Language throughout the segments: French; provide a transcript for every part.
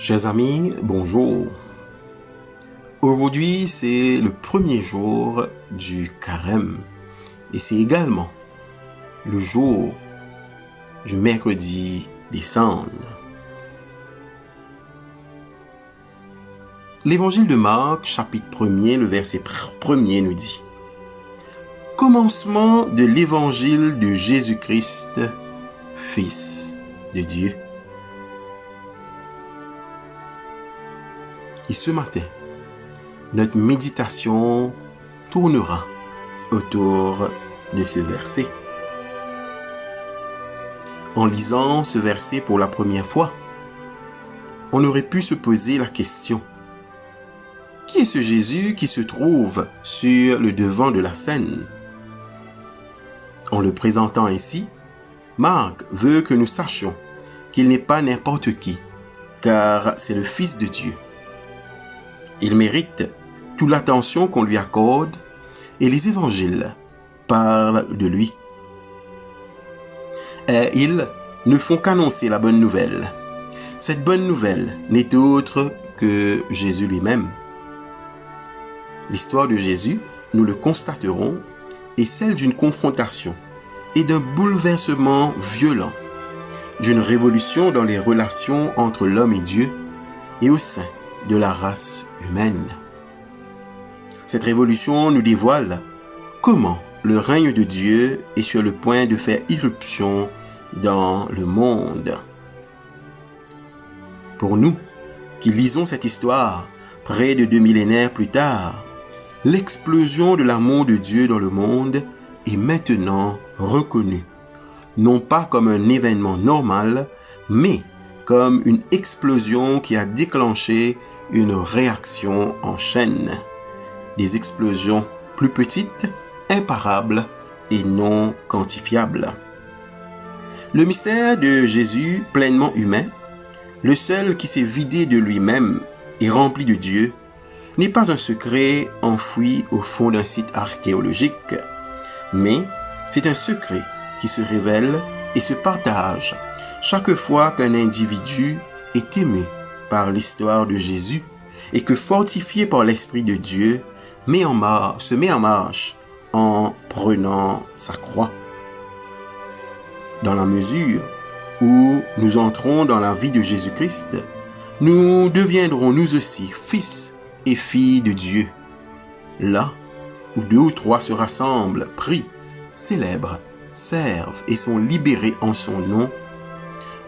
Chers amis, bonjour. Aujourd'hui, c'est le premier jour du carême et c'est également le jour du mercredi des cendres. L'évangile de Marc, chapitre 1er, le verset 1er nous dit: Commencement de l'évangile de Jésus-Christ, Fils de Dieu. Et ce matin, notre méditation tournera autour de ce verset. En lisant ce verset pour la première fois, on aurait pu se poser la question: qui est ce Jésus qui se trouve sur le devant de la scène? En le présentant ainsi, Marc veut que nous sachions qu'il n'est pas n'importe qui, car c'est le Fils de Dieu. Il mérite toute l'attention qu'on lui accorde et les évangiles parlent de lui. Et ils ne font qu'annoncer la bonne nouvelle. Cette bonne nouvelle n'est autre que Jésus lui-même. L'histoire de Jésus, nous le constaterons, est celle d'une confrontation et d'un bouleversement violent, d'une révolution dans les relations entre l'homme et Dieu et au sein de la race humaine. Cette révolution nous dévoile comment le règne de Dieu est sur le point de faire irruption dans le monde. Pour nous, qui lisons cette histoire près de 2 millénaires plus tard, l'explosion de l'amour de Dieu dans le monde est maintenant reconnue, non pas comme un événement normal, mais comme une explosion qui a déclenché une réaction en chaîne. Des explosions plus petites, imparables et non quantifiables. Le mystère de Jésus pleinement humain, le seul qui s'est vidé de lui-même et rempli de Dieu, n'est pas un secret enfoui au fond d'un site archéologique, mais c'est un secret qui se révèle et se partage chaque fois qu'un individu est aimé par l'histoire de Jésus et que, fortifié par l'Esprit de Dieu, se met en marche en prenant sa croix. Dans la mesure où nous entrons dans la vie de Jésus-Christ, nous deviendrons nous aussi fils et filles de Dieu. Là où 2 ou 3 se rassemblent, prient, célèbrent, servent et sont libérés en son nom,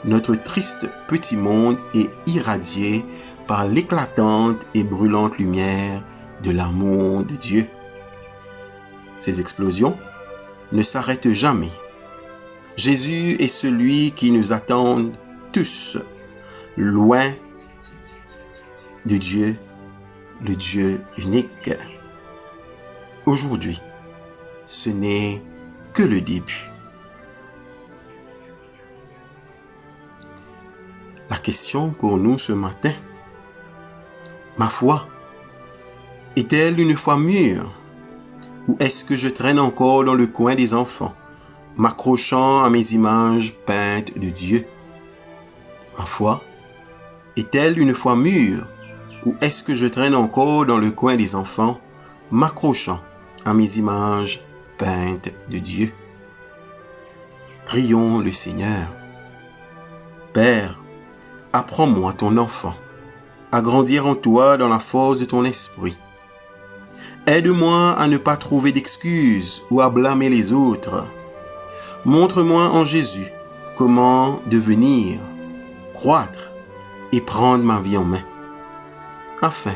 notre triste petit monde est irradié par l'éclatante et brûlante lumière de l'amour de Dieu. Ces explosions ne s'arrêtent jamais. Jésus est celui qui nous attend tous, loin de Dieu, le Dieu unique. Aujourd'hui, ce n'est que le début. La question pour nous ce matin: ma foi est-elle une foi mûre? Ou est-ce que je traîne encore dans le coin des enfants, m'accrochant à mes images peintes de Dieu? Ma foi est-elle une foi mûre? Ou est-ce que je traîne encore dans le coin des enfants, m'accrochant à mes images peintes de Dieu? Prions le Seigneur. Père, apprends-moi, ton enfant, à grandir en toi dans la force de ton esprit. Aide-moi à ne pas trouver d'excuses ou à blâmer les autres. Montre-moi en Jésus comment devenir, croître et prendre ma vie en main, afin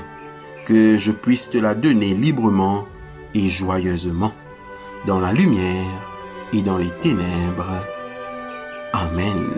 que je puisse te la donner librement et joyeusement, dans la lumière et dans les ténèbres. Amen.